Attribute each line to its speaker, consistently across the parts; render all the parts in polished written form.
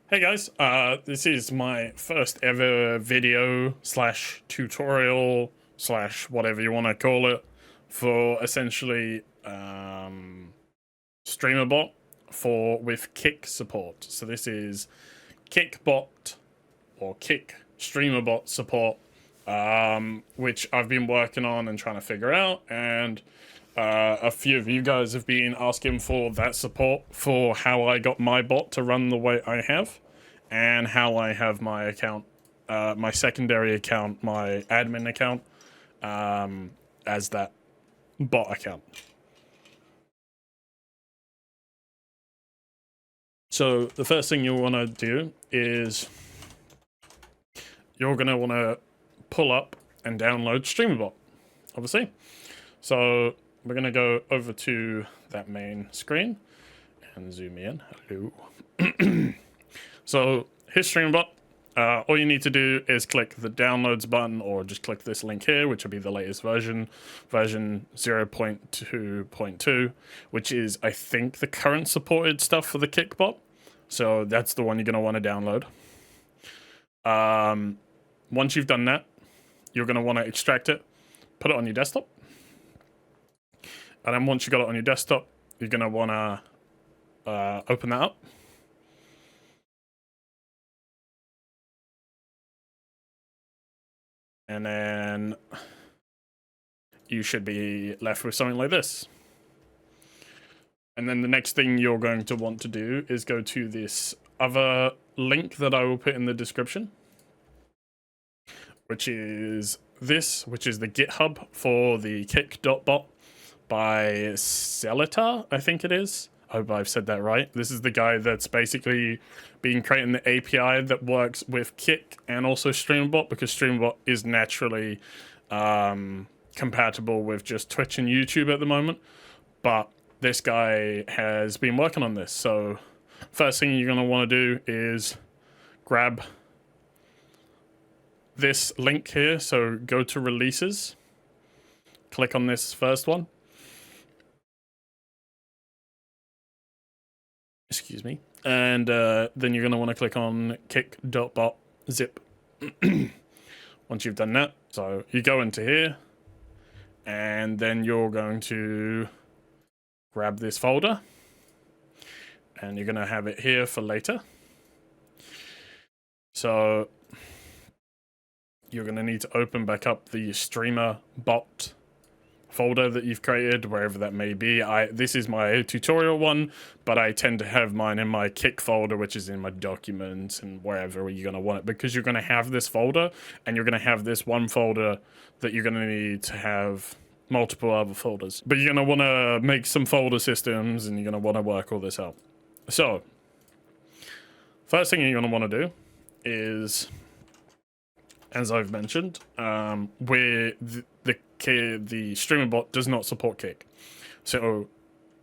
Speaker 1: Hey guys, this is my first ever video slash tutorial slash whatever you want to call it for essentially Streamer.Bot with Kick support. So this is Kick.Bot or Kick Streamer.Bot support, which I've been working on and trying to figure out, and a few of you guys have been asking for that support for how I got my bot to run the way I have, and how I have my account, my secondary account, my admin account, as that bot account. So the first thing you'll want to do is you're going to want to pull up and download Streamer.Bot, obviously. So we're going to go over to that main screen and zoom in. Hello. So here's Streamer.Bot. All you need to do is click the downloads button, or just click this link here, which will be the latest version 0.2.2, which is, I think, the current supported stuff for the Kick.Bot. So that's the one you're going to want to download. Once you've done that, you're going to want to extract it, put it on your desktop. And then once you got it on your desktop, you're going to want to open that up. And then you should be left with something like this. And then the next thing you're going to want to do is go to this other link that I will put in the description, which is this, which is the GitHub for the Kick.Bot by Celita, I think it is. I hope I've said that right. This is the guy that's basically been creating the API that works with Kick and also Streamer.Bot, because Streamer.Bot is naturally compatible with just Twitch and YouTube at the moment. But this guy has been working on this. So first thing you're going to want to do is grab this link here. So go to releases, click on this first one. Excuse me. And then you're going to want to click on Kick.Bot zip. Once you've done that, so you go into here, and then you're going to grab this folder, and you're going to have it here for later. So you're going to need to open back up the Streamer.Bot folder that you've created, wherever that may be. This is my tutorial one, but I tend to have mine in my Kick folder, which is in my documents and wherever you're going to want it, because you're going to have this folder, and you're going to have this one folder that you're going to need to have multiple other folders. But you're going to want to make some folder systems, and you're going to want to work all this out. So first thing you're going to want to do is, as I've mentioned, where the Streamer.Bot does not support Kick. So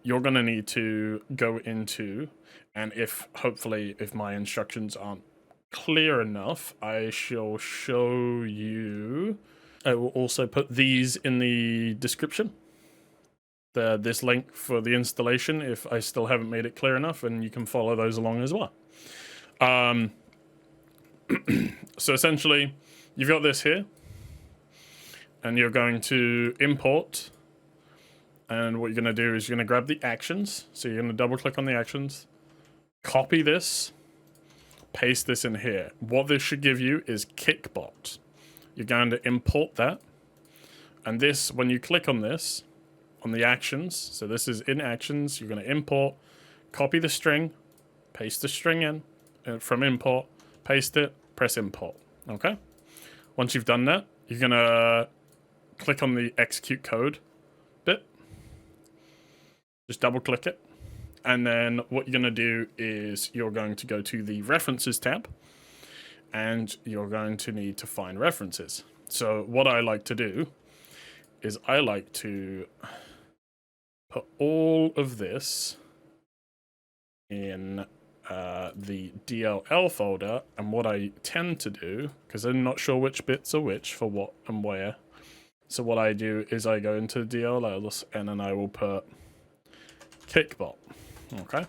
Speaker 1: you're going to need to go into, and hopefully if my instructions aren't clear enough, I shall show you. I will also put these in the description. This link for the installation, if I still haven't made it clear enough, and you can follow those along as well. So essentially, you've got this here, and you're going to import, and what you're going to do is you're going to grab the actions. So you're going to double click on the actions, copy this, paste this in here. What this should give you is Kick.Bot. You're going to import that, and this, when you click on this, on the actions, so this is in actions, you're going to import, copy the string, paste the string in, from import, paste it, press import. Okay? Once you've done that, you're going to click on the execute code bit. Just double click it. And then what you're going to do is you're going to go to the references tab, and you're going to need to find references. So what I like to do is I like to put all of this in the DLL folder, and what I tend to do, because I'm not sure which bits are which for what and where, so what I do is I go into DLLs, and then I will put Kick.Bot. Okay.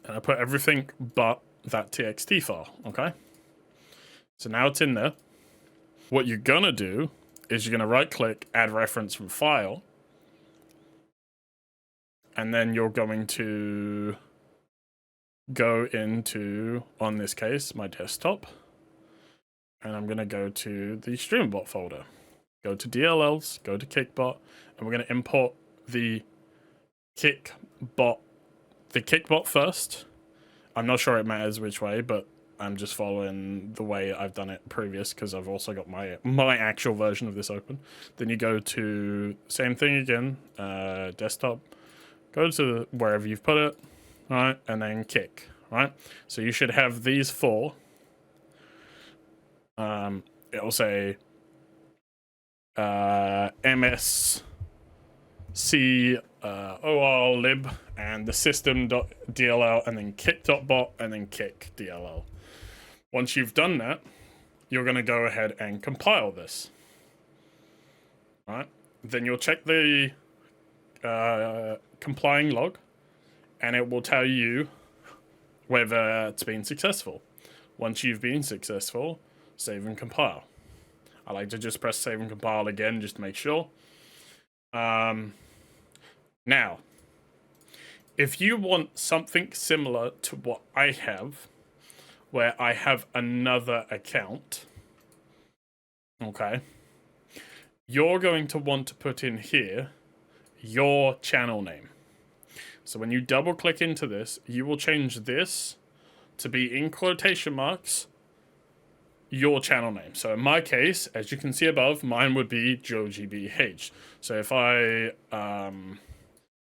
Speaker 1: And I put everything but that txt file, okay? So now it's in there. What you're gonna do is you're gonna right click, add reference from file, and then you're going to go into, on this case, my desktop, and I'm gonna go to the Streamer.Bot folder. Go to DLLs, go to Kick.Bot, and we're gonna import the Kick.Bot first. I'm not sure it matters which way, but I'm just following the way I've done it previous because I've also got my actual version of this open. Then you go to same thing again, desktop, go to wherever you've put it, right, and then Kick, right? So you should have these four. It'll say MSC ORLib and the system.dll and then kick.bot and then kick.dll. Once you've done that, you're going to go ahead and compile this. Right? Then you'll check the complying log and it will tell you whether it's been successful. Once you've been successful, save and compile. I like to just press save and compile again just to make sure. Now, if you want something similar to what I have, where I have another account, okay, you're going to want to put in here your channel name. So when you double click into this, you will change this to be in quotation marks your channel name. So in my case, as you can see above, mine would be JojiBH. So if I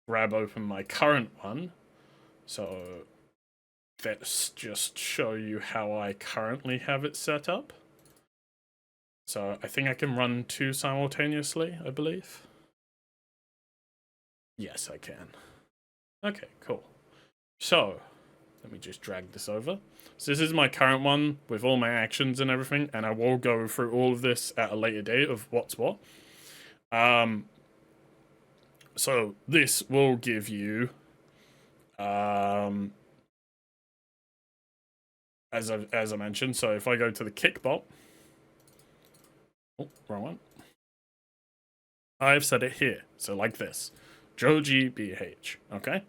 Speaker 1: grab open my current one, so let's just show you how I currently have it set up. So I think I can run two simultaneously, I believe. Yes, I can. Okay, cool. So let me just drag this over. So this is my current one with all my actions and everything, and I will go through all of this at a later date of what's what. So this will give you, as I mentioned, so if I go to the Kick.Bot, oh, wrong one. I've set it here, so like this, JojiBH, okay?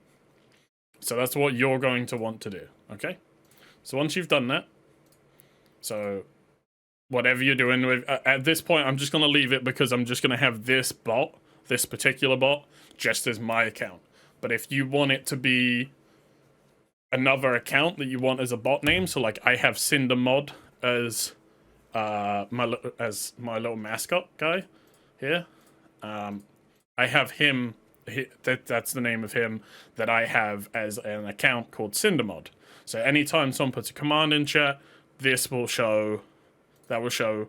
Speaker 1: So that's what you're going to want to do, okay? So once you've done that, so whatever you're doing with, at this point, I'm just going to leave it because I'm just going to have this bot, this particular bot, just as my account. But if you want it to be another account that you want as a bot name, so like I have CinderMod as my little mascot guy here. I have him. That's the name of him that I have as an account called CinderMod. So anytime someone puts a command in chat, this will show. That will show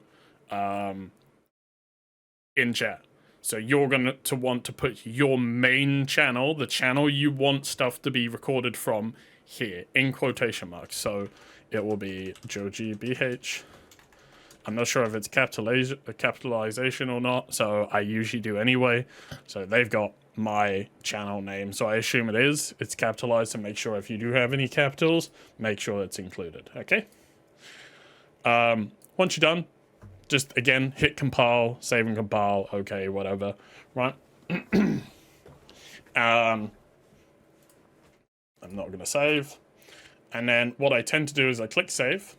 Speaker 1: in chat. So you're going to want to put your main channel, the channel you want stuff to be recorded from, here in quotation marks. So it will be JojiBH. I'm not sure if it's capitalization or not, so I usually do anyway. So they've got my channel name, so I assume it is. It's capitalized, so make sure if you do have any capitals, make sure it's included, okay? Once you're done, just, again, hit compile, save and compile, okay, whatever, right? I'm not going to save. And then what I tend to do is I click save.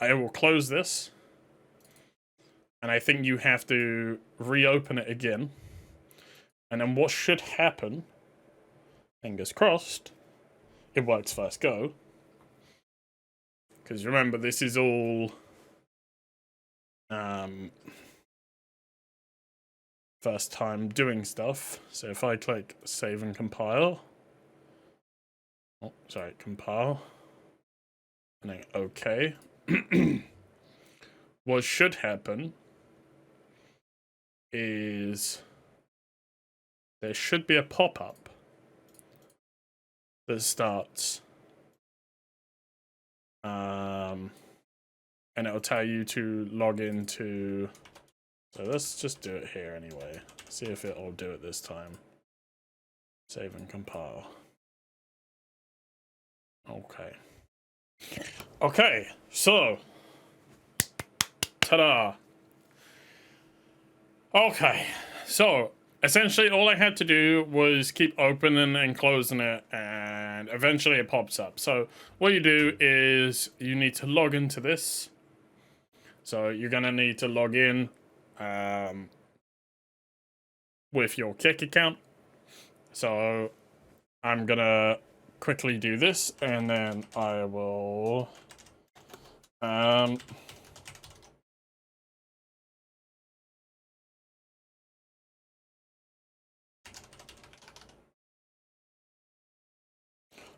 Speaker 1: I will close this. And I think you have to reopen it again. And then what should happen, fingers crossed, it works first go. Because remember, this is all first time doing stuff. So if I click save and compile, oh, sorry, compile, and then okay. What should happen is there should be a pop-up that starts, and it'll tell you to log into. So let's just do it here anyway. See if it'll do it this time. Save and compile. Okay. Okay, so. Ta-da. Okay, so essentially all I had to do was keep opening and closing it, and eventually it pops up. So what you do is you need to log into this. So you're gonna need to log in with your Kick account. So I'm gonna quickly do this, and then I will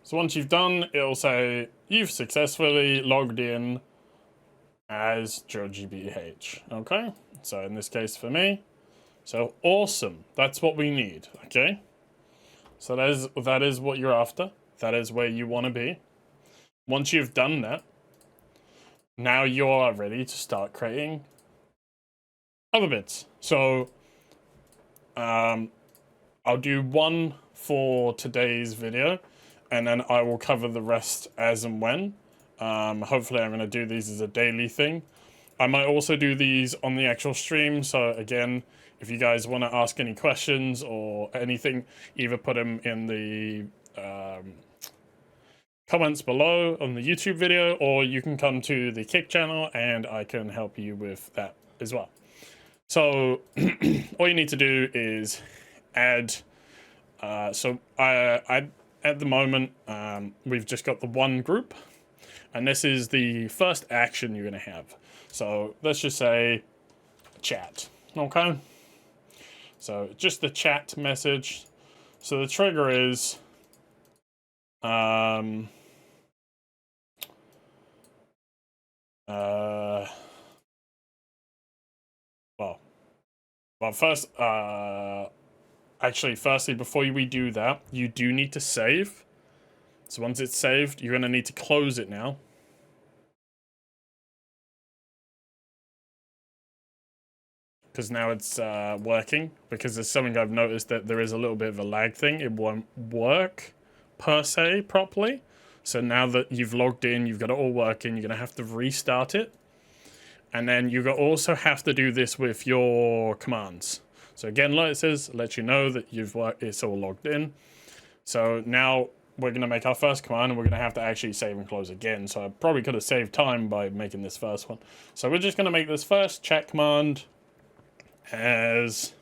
Speaker 1: so once you've done, it'll say you've successfully logged in as JoeGBH. Okay, so in this case for me, so awesome. That's what we need. Okay, so that is what you're after. That is where you want to be. Once you've done that, now you are ready to start creating other bits. So I'll do one for today's video, and then I will cover the rest as and when. Hopefully I'm going to do these as a daily thing. I might also do these on the actual stream, so again, if you guys want to ask any questions or anything, either put them in the comments below on the YouTube video, or you can come to the Kick channel and I can help you with that as well. So all you need to do is add, so I at the moment, we've just got the one group, and this is the first action you're going to have. So let's just say chat, okay? So just the chat message. So the trigger is, well, first, actually, firstly, before we do that, you do need to save. So once it's saved, you're going to need to close it now. Because now it's working. Because there's something I've noticed that there is a little bit of a lag thing. It won't work, per se, properly. So now that you've logged in, you've got it all working, you're going to have to restart it. And then you also have to do this with your commands. So again, like it says, let you know that it's all logged in. So now we're going to make our first command, and we're going to have to actually save and close again. So I probably could have saved time by making this first one. So we're just going to make this first chat command as,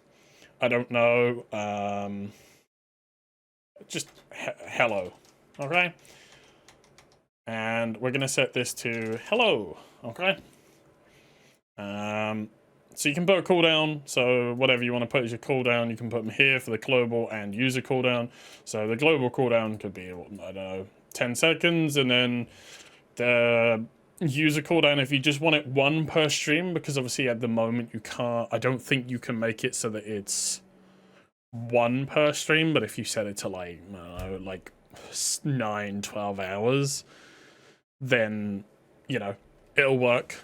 Speaker 1: I don't know, just hello, okay? And we're going to set this to hello, okay? So you can put a cooldown, so whatever you want to put as your cooldown, you can put them here for the global and user cooldown. So the global cooldown could be, I don't know, 10 seconds, and then the user cooldown, if you just want it one per stream, because obviously at the moment you can't, I don't think you can make it so that it's one per stream, but if you set it to like, I don't know, like 9-12 hours, then, you know, it'll work.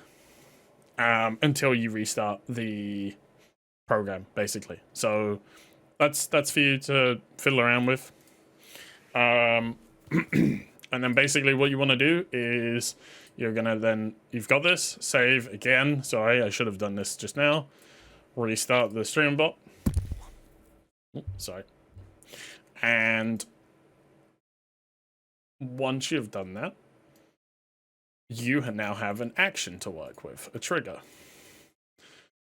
Speaker 1: Until you restart the program, basically. So that's for you to fiddle around with. And then basically what you want to do is you're gonna you've got this, save again. Sorry, I should have done this just now. Restart the Streamer.Bot. Sorry. And once you've done that, you now have an action to work with, a trigger.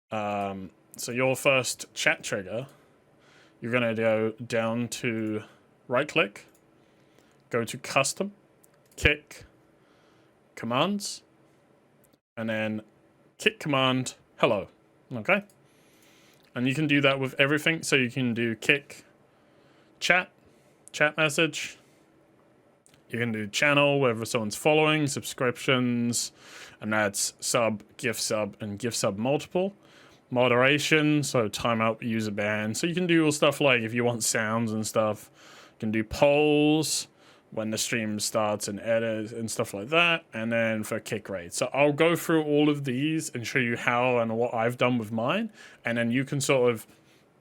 Speaker 1: So your first chat trigger, you're going to go down to right click, go to custom, kick, commands, and then kick command, hello, okay? And you can do that with everything. So you can do kick, chat message, you can do channel, wherever someone's following, subscriptions, and that's sub, gift sub, and gift sub multiple. Moderation, so timeout, user ban. So you can do all stuff like if you want sounds and stuff. You can do polls when the stream starts and edit and stuff like that. And then for kick rate. So I'll go through all of these and show you how and what I've done with mine. And then you can sort of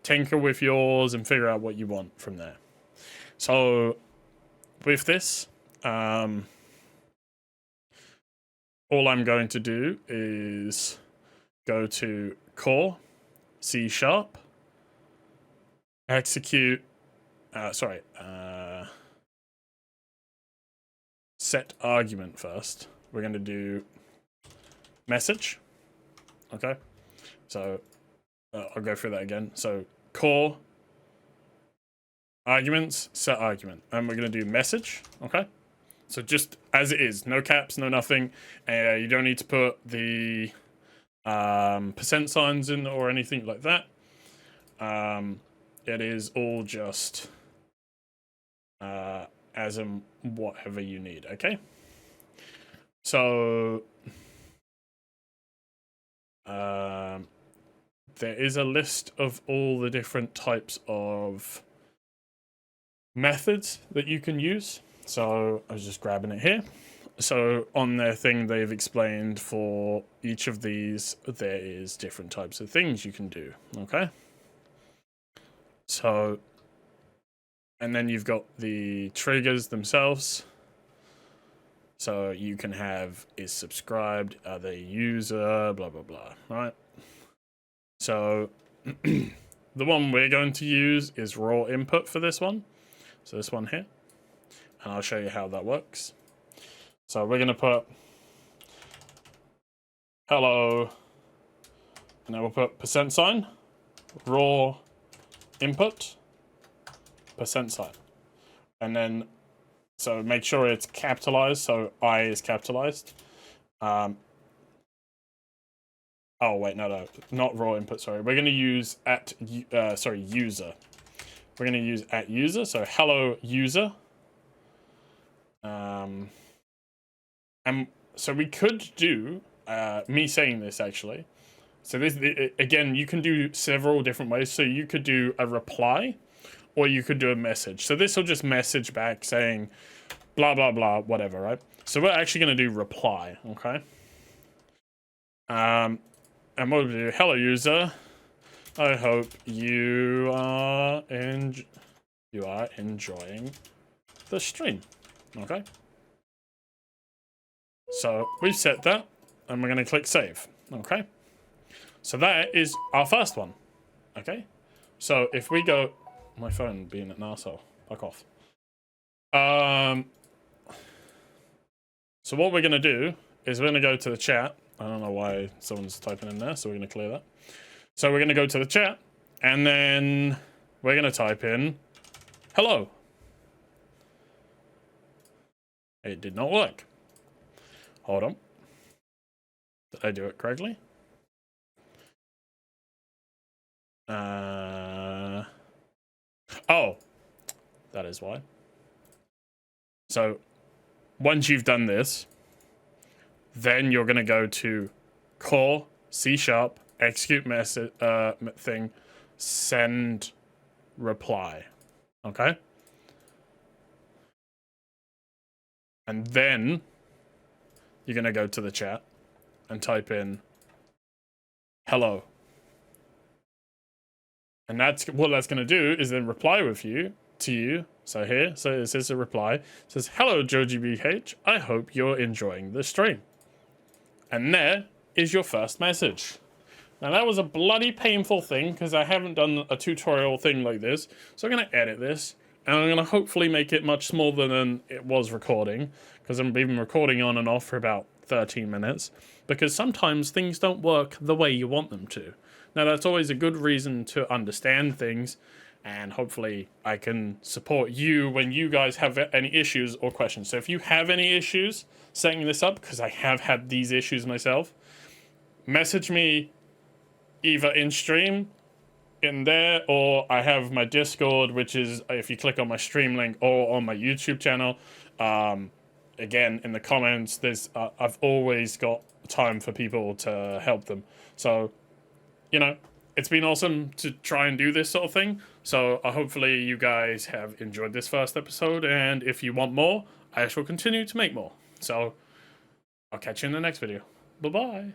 Speaker 1: tinker with yours and figure out what you want from there. So with this, all I'm going to do is go to core, C#, execute, set argument first. We're going to do message. Okay. So I'll go through that again. So core, arguments, set argument. And we're going to do message. Okay. So just as it is, no caps, no nothing. You don't need to put the percent signs in or anything like that. It is all just as in whatever you need. Okay. So there is a list of all the different types of methods that you can use. So I was just grabbing it here. So on their thing, they've explained for each of these, there is different types of things you can do. Okay. So, and then you've got the triggers themselves. So you can have is subscribed, are they user, blah, blah, blah, right? So the one we're going to use is raw input for this one. So this one here, and I'll show you how that works. So we're going to put hello, and then we'll put %, raw input, %. And then, so make sure it's capitalized, so I is capitalized. Oh, wait, no, not raw input, sorry. We're going to use user. We're going to use @user, so hello user. And so we could do, me saying this actually. So this, again, you can do several different ways. So you could do a reply, or you could do a message. So this will just message back saying blah, blah, blah, whatever, right? So we're actually going to do reply, okay? And we'll do hello user. I hope you are enjoying the stream, okay? So we've set that, and we're going to click save, okay? So that is our first one, okay? So if we go, my phone being an arsehole, fuck off. So what we're going to do is we're going to go to the chat. I don't know why someone's typing in there, so we're going to clear that. So we're going to go to the chat, and then we're going to type in hello. It did not work. Hold on. Did I do it correctly? Oh, that is why. So once you've done this, then you're going to go to core, C#, execute message thing, send reply. Okay? And then you're going to go to the chat and type in hello. And that's what that's going to do is then reply with you to you. So here, so it says a reply. It says, hello, JojiBH. I hope you're enjoying the stream. And there is your first message. Now that was a bloody painful thing because I haven't done a tutorial thing like this. So I'm going to edit this and I'm going to hopefully make it much smaller than it was recording, because I've been recording on and off for about 13 minutes because sometimes things don't work the way you want them to. Now that's always a good reason to understand things, and hopefully I can support you when you guys have any issues or questions. So if you have any issues setting this up, because I have had these issues myself, message me either in stream in there, or I have my Discord, which is if you click on my stream link, or on my YouTube channel. Again, in the comments, there's I've always got time for people to help them. So, you know, it's been awesome to try and do this sort of thing. So hopefully you guys have enjoyed this first episode, and if you want more, I shall continue to make more. So I'll catch you in the next video. Bye-bye.